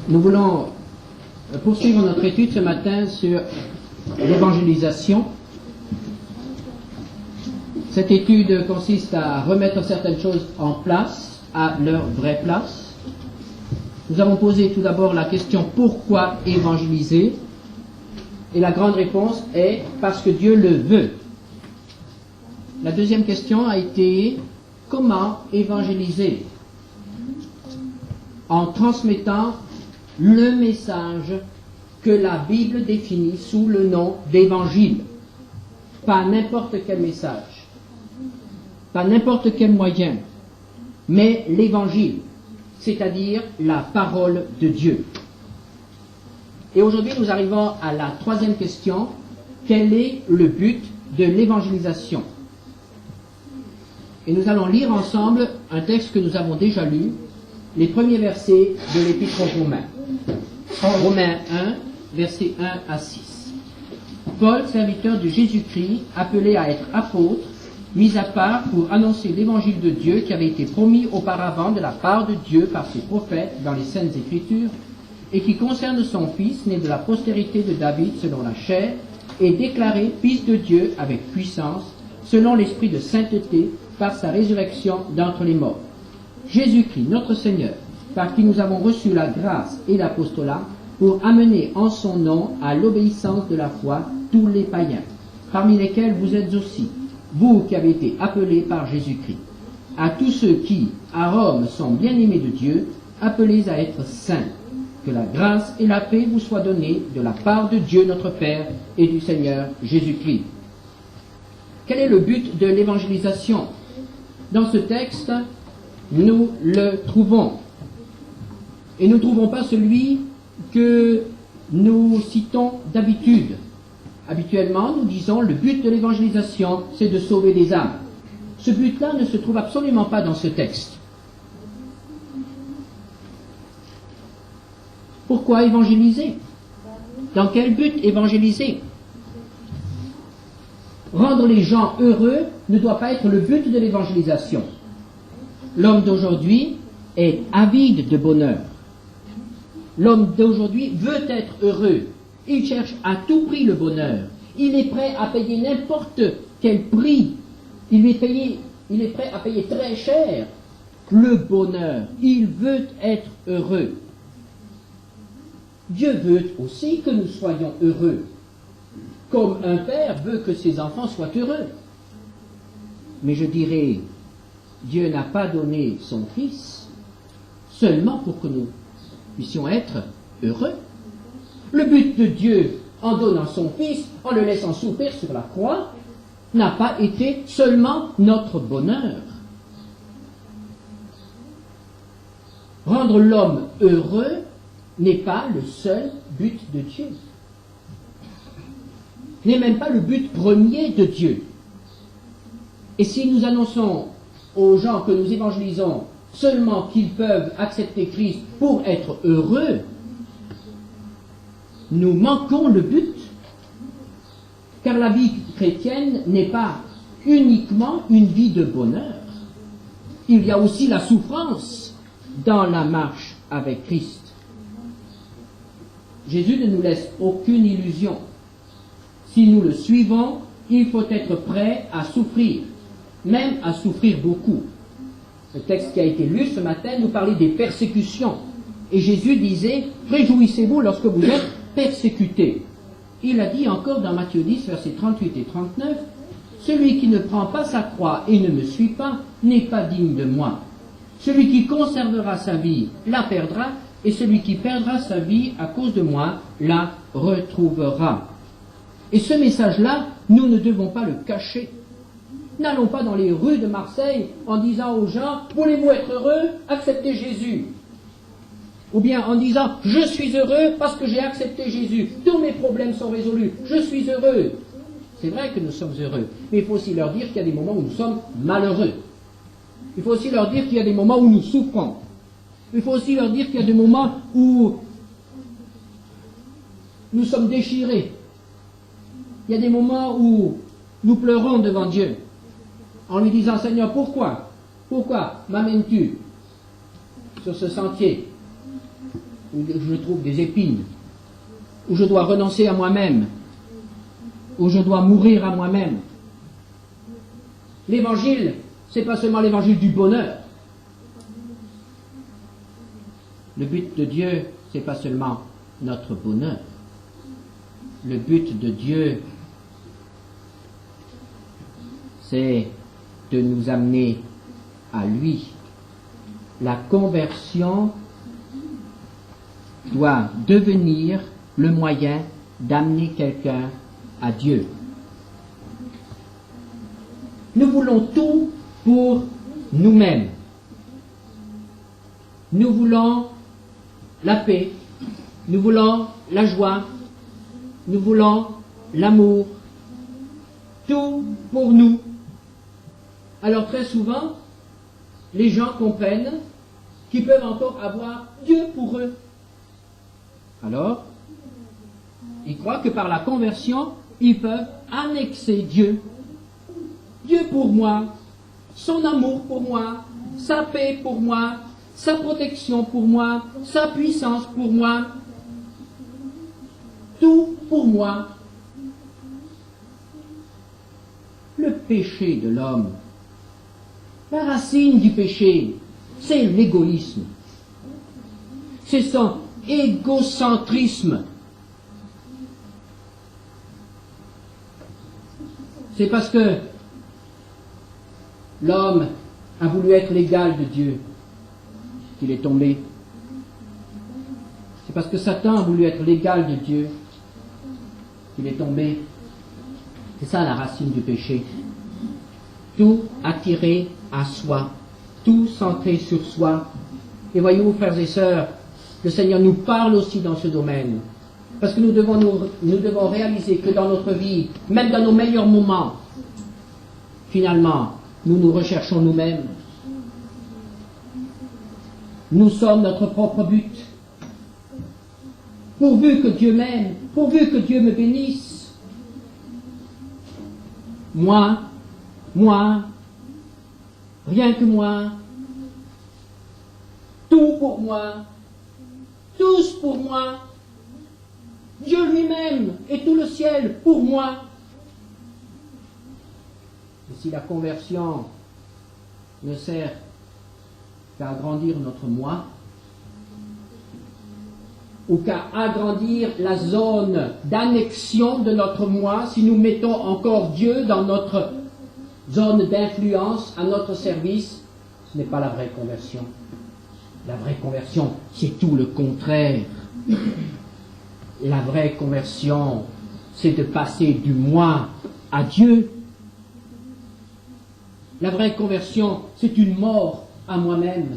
Nous voulons poursuivre notre étude ce matin sur l'évangélisation. Cette étude consiste à remettre certaines choses en place, à leur vraie place. Nous avons posé tout d'abord la question « Pourquoi évangéliser ?» Et la grande réponse est « Parce que Dieu le veut ». La deuxième question a été « Comment évangéliser ?» En transmettant le message que la Bible définit sous le nom d'évangile. Pas n'importe quel message, pas n'importe quel moyen, mais l'évangile, c'est-à-dire la parole de Dieu. Et aujourd'hui, nous arrivons à la troisième question. Quel est le but de l'évangélisation? Et nous allons lire ensemble un texte que nous avons déjà lu, les premiers versets de l'Épître aux Romains. Romains 1, versets 1 à 6. Paul, serviteur de Jésus-Christ, appelé à être apôtre, mis à part pour annoncer l'évangile de Dieu qui avait été promis auparavant de la part de Dieu par ses prophètes dans les Saintes Écritures, et qui concerne son Fils, né de la postérité de David selon la chair, et déclaré Fils de Dieu avec puissance, selon l'esprit de sainteté, par sa résurrection d'entre les morts. Jésus-Christ, notre Seigneur, par qui nous avons reçu la grâce et l'apostolat, pour amener en son nom à l'obéissance de la foi tous les païens, parmi lesquels vous êtes aussi, vous qui avez été appelés par Jésus-Christ. À tous ceux qui, à Rome, sont bien-aimés de Dieu, appelés à être saints, que la grâce et la paix vous soient données de la part de Dieu notre Père et du Seigneur Jésus-Christ. Quel est le but de l'évangélisation? Dans ce texte, nous le trouvons. Et nous ne trouvons pas celui que nous citons d'habitude. Habituellement, nous disons le but de l'évangélisation, c'est de sauver des âmes. Ce but-là ne se trouve absolument pas dans ce texte. Pourquoi évangéliser? Dans quel but évangéliser? Rendre les gens heureux ne doit pas être le but de l'évangélisation. L'homme d'aujourd'hui est avide de bonheur. L'homme d'aujourd'hui veut être heureux. Il cherche à tout prix le bonheur. Il est prêt à payer n'importe quel prix. Il est prêt à payer très cher le bonheur. Il veut être heureux. Dieu veut aussi que nous soyons heureux, comme un père veut que ses enfants soient heureux. Mais je dirais, Dieu n'a pas donné son Fils seulement pour que nous puissions être heureux. Le but de Dieu, en donnant son Fils, en le laissant souffrir sur la croix, n'a pas été seulement notre bonheur. Rendre l'homme heureux n'est pas le seul but de Dieu. N'est même pas le but premier de Dieu. Et si nous annonçons aux gens que nous évangélisons seulement qu'ils peuvent accepter Christ pour être heureux, nous manquons le but. Car la vie chrétienne n'est pas uniquement une vie de bonheur. Il y a aussi la souffrance dans la marche avec Christ. Jésus ne nous laisse aucune illusion. Si nous le suivons, il faut être prêt à souffrir, même à souffrir beaucoup. Le texte qui a été lu ce matin nous parlait des persécutions. Et Jésus disait, réjouissez-vous lorsque vous êtes persécutés. Il a dit encore dans Matthieu 10, versets 38 et 39, celui qui ne prend pas sa croix et ne me suit pas n'est pas digne de moi. Celui qui conservera sa vie la perdra, et celui qui perdra sa vie à cause de moi la retrouvera. Et ce message-là, nous ne devons pas le cacher. N'allons pas dans les rues de Marseille en disant aux gens « Voulez-vous être heureux? Acceptez Jésus ». Ou bien en disant « Je suis heureux parce que j'ai accepté Jésus. Tous mes problèmes sont résolus. Je suis heureux. » C'est vrai que nous sommes heureux, mais il faut aussi leur dire qu'il y a des moments où nous sommes malheureux. Il faut aussi leur dire qu'il y a des moments où nous souffrons. Il faut aussi leur dire qu'il y a des moments où nous sommes déchirés. Il y a des moments où nous pleurons devant Dieu en lui disant « Seigneur, pourquoi m'amènes-tu sur ce sentier? où je trouve des épines, où je dois renoncer à moi-même, où je dois mourir à moi-même. L'évangile, c'est pas seulement l'évangile du bonheur. Le but de Dieu, c'est pas seulement notre bonheur. Le but de Dieu, c'est de nous amener à lui. La conversion doit devenir le moyen d'amener quelqu'un à Dieu. Nous voulons tout pour nous-mêmes. Nous voulons la paix, nous voulons la joie, nous voulons l'amour, tout pour nous. Alors très souvent, les gens comprennent qu'ils peuvent encore avoir Dieu pour eux. Alors, ils croient que par la conversion, ils peuvent annexer Dieu. Dieu pour moi, son amour pour moi, sa paix pour moi, sa protection pour moi, sa puissance pour moi, tout pour moi. Le péché de l'homme, la racine du péché, c'est l'égoïsme. C'est son égocentrisme. C'est parce que l'homme a voulu être l'égal de Dieu qu'il est tombé. C'est parce que Satan a voulu être l'égal de Dieu qu'il est tombé. C'est ça la racine du péché. Tout attiré à soi, tout centré sur soi. Et voyez-vous, frères et sœurs, le Seigneur nous parle aussi dans ce domaine. Parce que nous devons réaliser que dans notre vie, même dans nos meilleurs moments, finalement, nous recherchons nous-mêmes. Nous sommes notre propre but. Pourvu que Dieu m'aime, pourvu que Dieu me bénisse. Moi, rien que moi, tout pour moi, tous pour moi, Dieu lui-même et tout le ciel pour moi. Et si la conversion ne sert qu'à agrandir notre moi, ou qu'à agrandir la zone d'annexion de notre moi, si nous mettons encore Dieu dans notre zone d'influence, à notre service, ce n'est pas la vraie conversion. La vraie conversion, c'est tout le contraire. La vraie conversion, c'est de passer du moi à Dieu. La vraie conversion, c'est une mort à moi-même.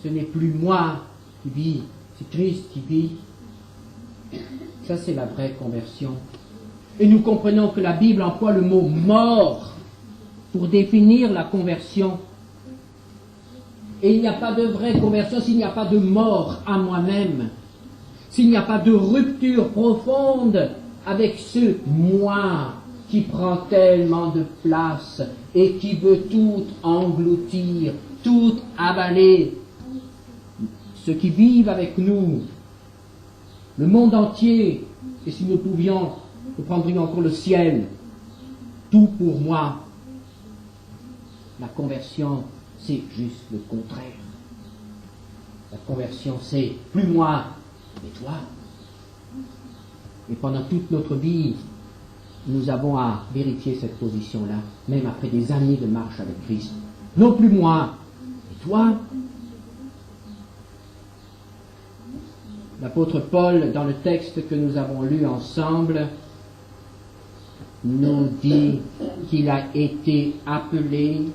Ce n'est plus moi qui vis, c'est Christ qui vit. Ça, c'est la vraie conversion. Et nous comprenons que la Bible emploie le mot mort pour définir la conversion. Et il n'y a pas de vraie conversion s'il n'y a pas de mort à moi-même. S'il n'y a pas de rupture profonde avec ce moi qui prend tellement de place et qui veut tout engloutir, tout avaler. Ceux qui vivent avec nous, le monde entier, et si nous pouvions, nous prendrions encore le ciel, tout pour moi. La conversion, c'est juste le contraire. La conversion, c'est plus moi, mais toi. Et pendant toute notre vie, nous avons à vérifier cette position-là, même après des années de marche avec Christ. Non plus moi, mais toi. L'apôtre Paul, dans le texte que nous avons lu ensemble, nous dit qu'il a été appelé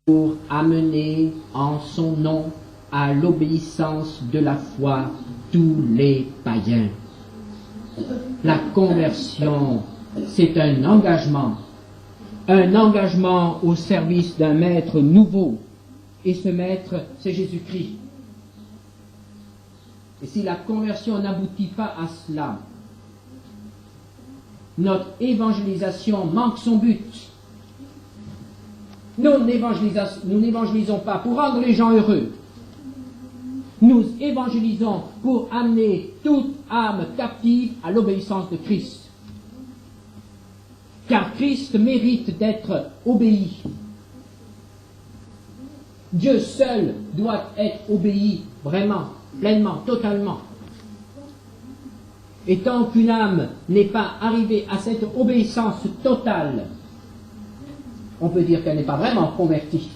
pour amener en son nom à l'obéissance de la foi tous les païens. La conversion, c'est un engagement au service d'un maître nouveau. Et ce maître, c'est Jésus-Christ. Et si la conversion n'aboutit pas à cela, notre évangélisation manque son but. Nous n'évangélisons pas pour rendre les gens heureux. Nous nous évangélisons pour amener toute âme captive à l'obéissance de Christ. Car Christ mérite d'être obéi. Dieu seul doit être obéi vraiment, pleinement, totalement. Et tant qu'une âme n'est pas arrivée à cette obéissance totale, on peut dire qu'elle n'est pas vraiment convertie.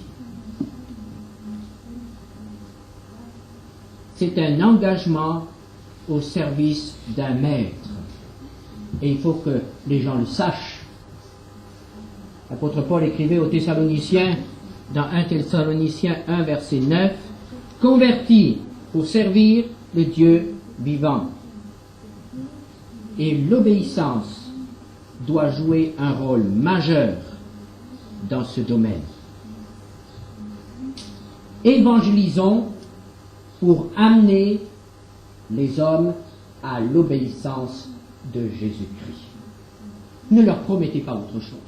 C'est un engagement au service d'un maître. Et il faut que les gens le sachent. L'apôtre Paul écrivait aux Thessaloniciens, dans 1 Thessaloniciens 1, verset 9, « Convertis pour servir le Dieu vivant. » Et l'obéissance doit jouer un rôle majeur dans ce domaine. Évangélisons pour amener les hommes à l'obéissance de Jésus-Christ. Ne leur promettez pas autre chose.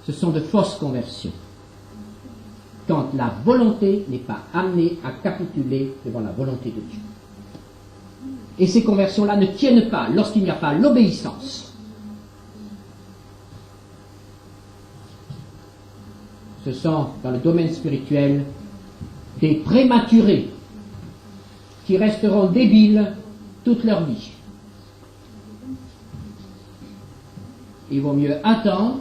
Ce sont de fausses conversions, quand la volonté n'est pas amenée à capituler devant la volonté de Dieu. Et ces conversions-là ne tiennent pas lorsqu'il n'y a pas l'obéissance. Ce sont, dans le domaine spirituel, des prématurés qui resteront débiles toute leur vie. Il vaut mieux attendre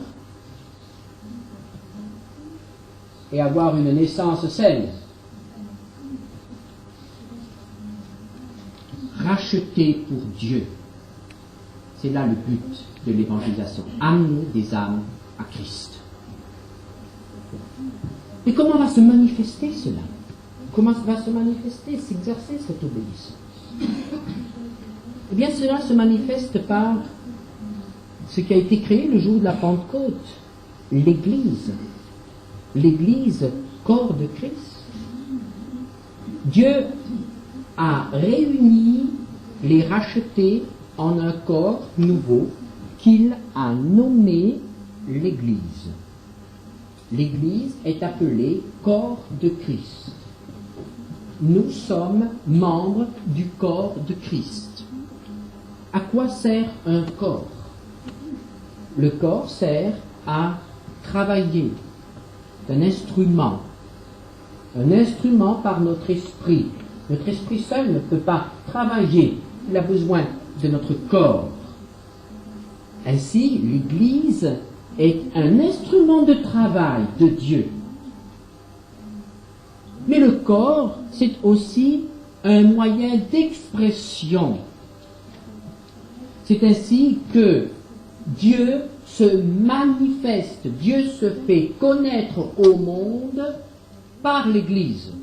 et avoir une naissance saine. Racheter pour Dieu. C'est là le but de l'évangélisation. Amener des âmes à Christ. Et comment va se manifester cela? Comment va se manifester, s'exercer cette obéissance? Eh bien, cela se manifeste par ce qui a été créé le jour de la Pentecôte, l'Église. L'Église, corps de Christ. Dieu a réuni les rachetés en un corps nouveau qu'il a nommé l'Église. L'Église est appelée corps de Christ. Nous sommes membres du corps de Christ. À quoi sert un corps? Le corps sert à travailler. Un instrument par notre esprit. Notre esprit seul ne peut pas travailler. Il a besoin de notre corps. Ainsi, l'Église est un instrument de travail de Dieu. Mais le corps, c'est aussi un moyen d'expression. C'est ainsi que Dieu se manifeste, Dieu se fait connaître au monde par l'Église.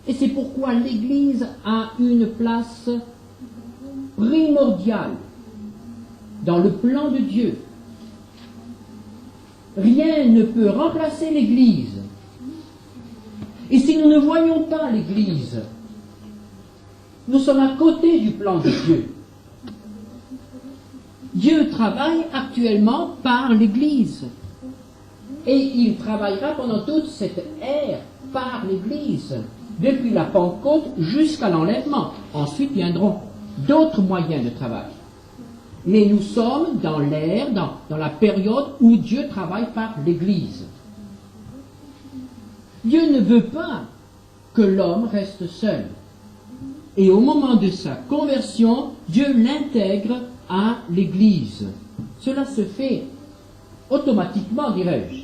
Et c'est pourquoi l'Église a une place primordiale dans le plan de Dieu. Rien ne peut remplacer l'Église. Et si nous ne voyons pas l'Église, nous sommes à côté du plan de Dieu. Dieu travaille actuellement par l'Église. Et il travaillera pendant toute cette ère par l'Église, depuis la Pentecôte jusqu'à l'enlèvement. Ensuite viendront d'autres moyens de travail. Mais nous sommes dans l'ère, dans la période où Dieu travaille par l'Église. Dieu ne veut pas que l'homme reste seul. Et au moment de sa conversion, Dieu l'intègre à l'Église. Cela se fait automatiquement, dirais-je.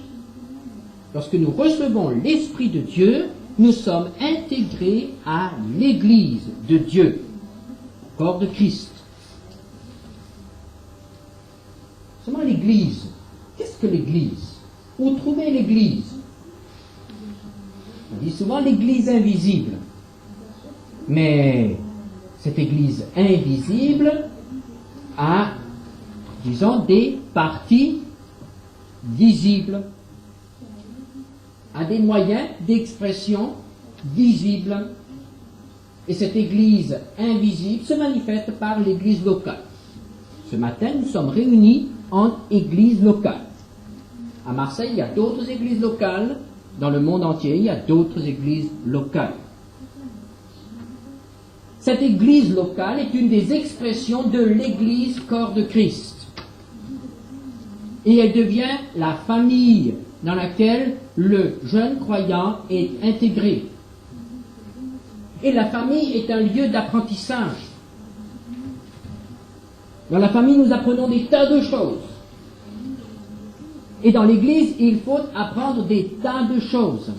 Lorsque nous recevons l'Esprit de Dieu, nous sommes intégrés à l'Église de Dieu, corps de Christ. Seulement l'Église. Qu'est-ce que l'Église? Où trouver l'Église? On dit souvent l'Église invisible. Mais cette Église invisible a, disons, des parties visibles, a des moyens d'expression visibles. Et cette Église invisible se manifeste par l'Église locale. Ce matin, nous sommes réunis en Église locale. À Marseille, il y a d'autres églises locales. Dans le monde entier, il y a d'autres églises locales. Cette église locale est une des expressions de l'église corps de Christ. Et elle devient la famille dans laquelle le jeune croyant est intégré. Et la famille est un lieu d'apprentissage. Dans la famille, nous apprenons des tas de choses. Et dans l'Église, il faut apprendre des tas de choses.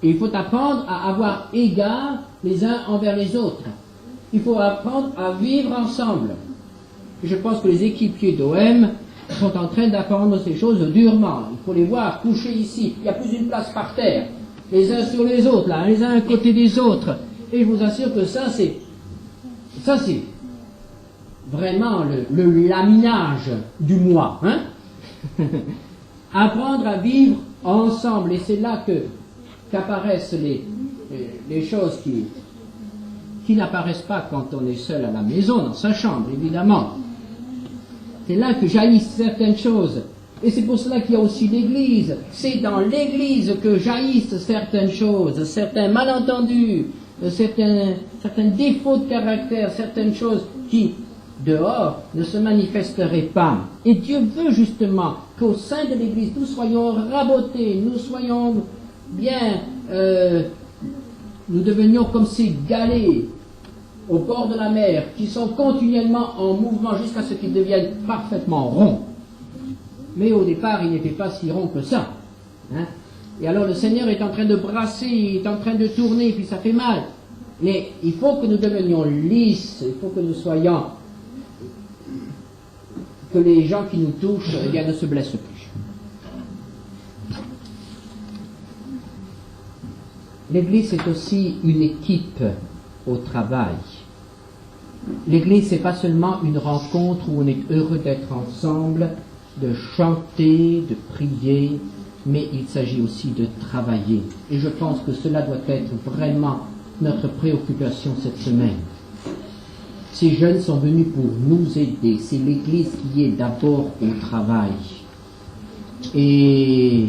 Et il faut apprendre à avoir égard les uns envers les autres. Il faut apprendre à vivre ensemble. Et je pense que les équipiers d'OM sont en train d'apprendre ces choses durement. Il faut les voir couchés ici. Il n'y a plus une place par terre. Les uns sur les autres, là, les uns à côté des autres. Et je vous assure que ça c'est vraiment le laminage du moi. Hein? Apprendre à vivre ensemble. Et c'est là qu'apparaissent les choses qui n'apparaissent pas quand on est seul à la maison, dans sa chambre, évidemment. C'est là que jaillissent certaines choses. Et c'est pour cela qu'il y a aussi l'Église. C'est dans l'Église que jaillissent certaines choses, certains malentendus, certains défauts de caractère, certaines choses qui, dehors, ne se manifesteraient pas. Et Dieu veut justement qu'au sein de l'Église, nous soyons rabotés, nous soyons bien, nous devenions comme ces galets au bord de la mer, qui sont continuellement en mouvement jusqu'à ce qu'ils deviennent parfaitement ronds. Mais au départ, ils n'étaient pas si ronds que ça. Hein? Et alors le Seigneur est en train de brasser, il est en train de tourner, puis ça fait mal. Mais il faut que nous devenions lisses, il faut que nous soyons, que les gens qui nous touchent, eh bien, ne se blessent plus. L'Église, c'est aussi une équipe au travail. L'Église, c'est pas seulement une rencontre où on est heureux d'être ensemble, de chanter, de prier, mais il s'agit aussi de travailler. Et je pense que cela doit être vraiment notre préoccupation cette semaine. Ces jeunes sont venus pour nous aider. C'est l'Église qui est d'abord au travail. Et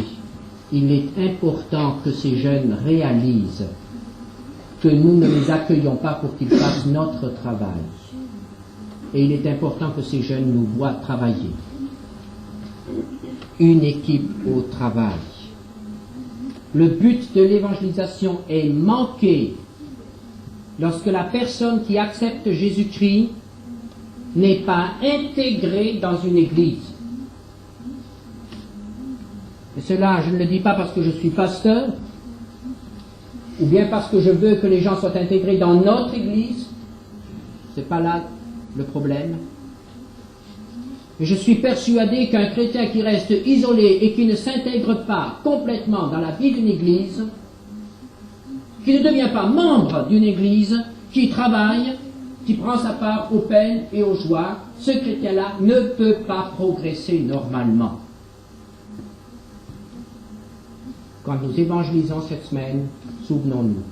il est important que ces jeunes réalisent que nous ne les accueillons pas pour qu'ils fassent notre travail. Et il est important que ces jeunes nous voient travailler. Une équipe au travail. Le but de l'évangélisation est manqué lorsque la personne qui accepte Jésus-Christ n'est pas intégrée dans une église. Et cela, je ne le dis pas parce que je suis pasteur, ou bien parce que je veux que les gens soient intégrés dans notre église. C'est pas là le problème. Mais je suis persuadé qu'un chrétien qui reste isolé et qui ne s'intègre pas complètement dans la vie d'une église, qui ne devient pas membre d'une église, qui travaille, qui prend sa part aux peines et aux joies, ce chrétien-là ne peut pas progresser normalement. Quand nous évangélisons cette semaine, souvenons-nous,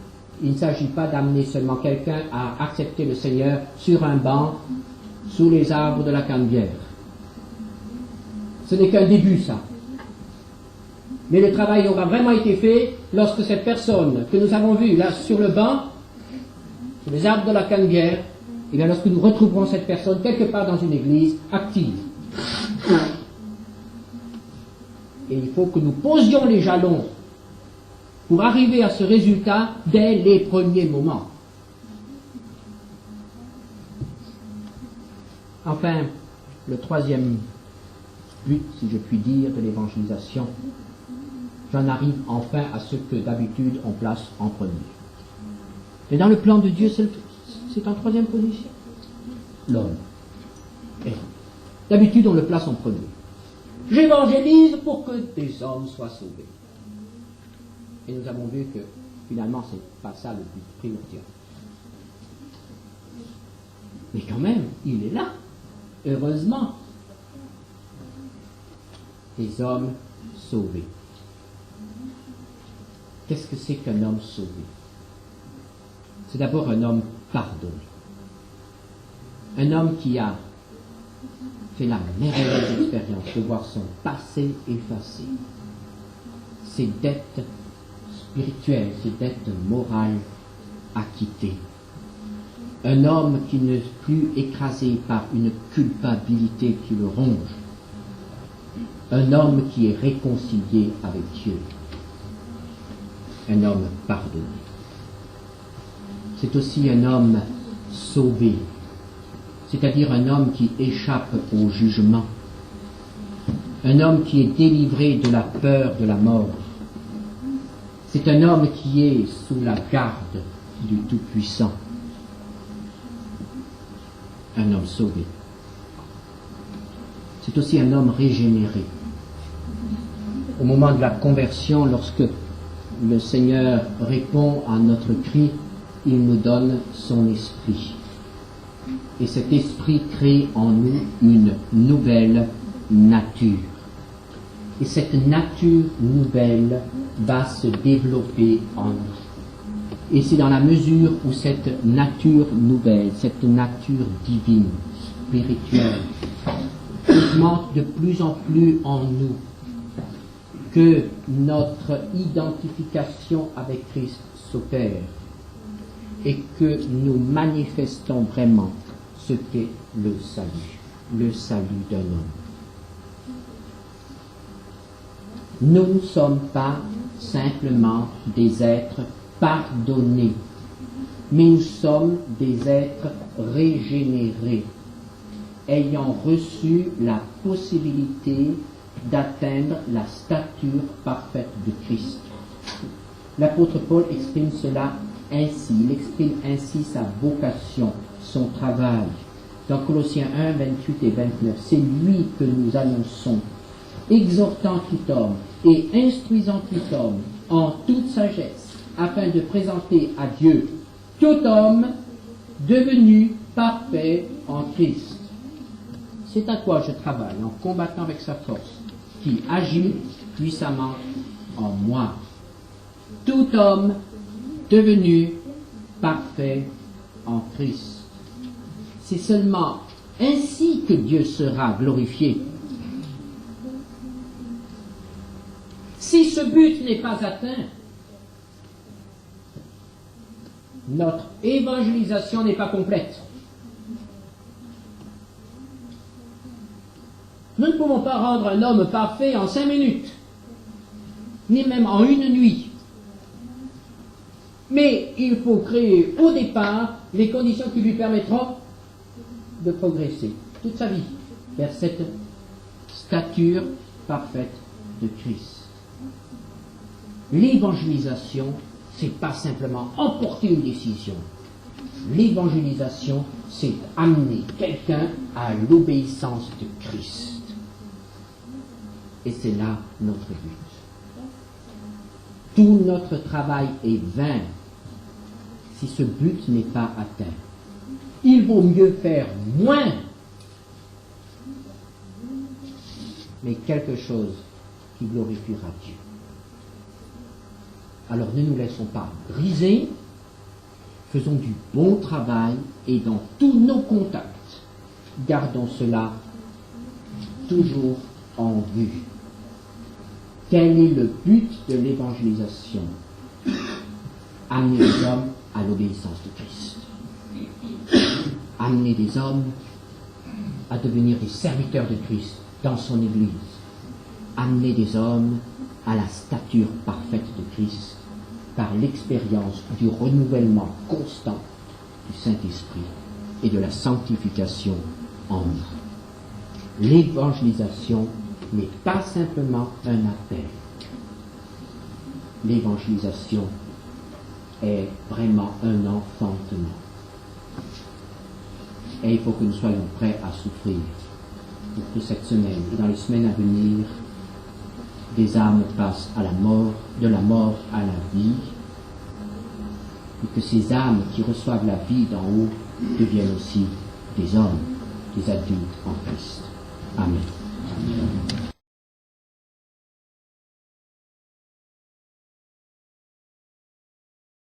il ne s'agit pas d'amener seulement quelqu'un à accepter le Seigneur sur un banc, sous les arbres de la Canebière. Ce n'est qu'un début, ça. Mais le travail aura vraiment été fait lorsque cette personne que nous avons vue là sur le banc, sur les arbres de la Canebière, et bien lorsque nous retrouverons cette personne quelque part dans une église active. Et il faut que nous posions les jalons pour arriver à ce résultat dès les premiers moments. Enfin, le troisième but, si je puis dire, de l'évangélisation, j'en arrive enfin à ce que d'habitude on place en premier. Et dans le plan de Dieu, c'est en troisième position. L'homme. Et d'habitude, on le place en premier. J'évangélise pour que des hommes soient sauvés. Et nous avons vu que finalement, ce n'est pas ça le but primordial. Mais quand même, il est là. Heureusement. Des hommes sauvés. Qu'est-ce que c'est qu'un homme sauvé? C'est d'abord un homme pardonné. Un homme qui a fait la merveilleuse expérience de voir son passé effacé, ses dettes spirituelles, ses dettes morales acquittées. Un homme qui n'est plus écrasé par une culpabilité qui le ronge. Un homme qui est réconcilié avec Dieu. Un homme pardonné. C'est aussi un homme sauvé, c'est-à-dire un homme qui échappe au jugement, un homme qui est délivré de la peur de la mort. C'est un homme qui est sous la garde du Tout-Puissant, un homme sauvé. C'est aussi un homme régénéré. Au moment de la conversion, lorsque le Seigneur répond à notre cri, il nous donne son esprit. Et cet esprit crée en nous une nouvelle nature. Et cette nature nouvelle va se développer en nous. Et c'est dans la mesure où cette nature nouvelle, cette nature divine, spirituelle, augmente de plus en plus en nous, que notre identification avec Christ s'opère et que nous manifestons vraiment ce qu'est le salut d'un homme. Nous ne sommes pas simplement des êtres pardonnés, mais nous sommes des êtres régénérés, ayant reçu la possibilité d'atteindre la stature parfaite de Christ. L'apôtre Paul exprime cela ainsi, il exprime ainsi sa vocation, son travail. Dans Colossiens 1, 28 et 29, c'est lui que nous annonçons, exhortant tout homme et instruisant tout homme en toute sagesse, afin de présenter à Dieu tout homme devenu parfait en Christ. C'est à quoi je travaille en combattant avec sa force, qui agit puissamment en moi. Tout homme devenu parfait en Christ. C'est seulement ainsi que Dieu sera glorifié. Si ce but n'est pas atteint, notre évangélisation n'est pas complète. Nous ne pouvons pas rendre un homme parfait en 5 minutes, ni même en une nuit. Mais il faut créer au départ les conditions qui lui permettront de progresser toute sa vie vers cette stature parfaite de Christ. L'évangélisation, c'est pas simplement emporter une décision. L'évangélisation, c'est amener quelqu'un à l'obéissance de Christ. Et c'est là notre but. Tout notre travail est vain si ce but n'est pas atteint. Il vaut mieux faire moins, mais quelque chose qui glorifiera Dieu. Alors ne nous laissons pas briser, faisons du bon travail et dans tous nos contacts, gardons cela toujours en vue. Quel est le but de l'évangélisation? Amener les hommes à l'obéissance de Christ. Amener des hommes à devenir des serviteurs de Christ dans son Église. Amener des hommes à la stature parfaite de Christ par l'expérience du renouvellement constant du Saint-Esprit et de la sanctification en nous. L'évangélisation n'est pas simplement un appel. L'évangélisation est vraiment un enfantement. Et il faut que nous soyons prêts à souffrir pour que cette semaine et dans les semaines à venir, des âmes passent à la mort, de la mort à la vie, et que ces âmes qui reçoivent la vie d'en haut deviennent aussi des hommes, des adultes en Christ. Amen.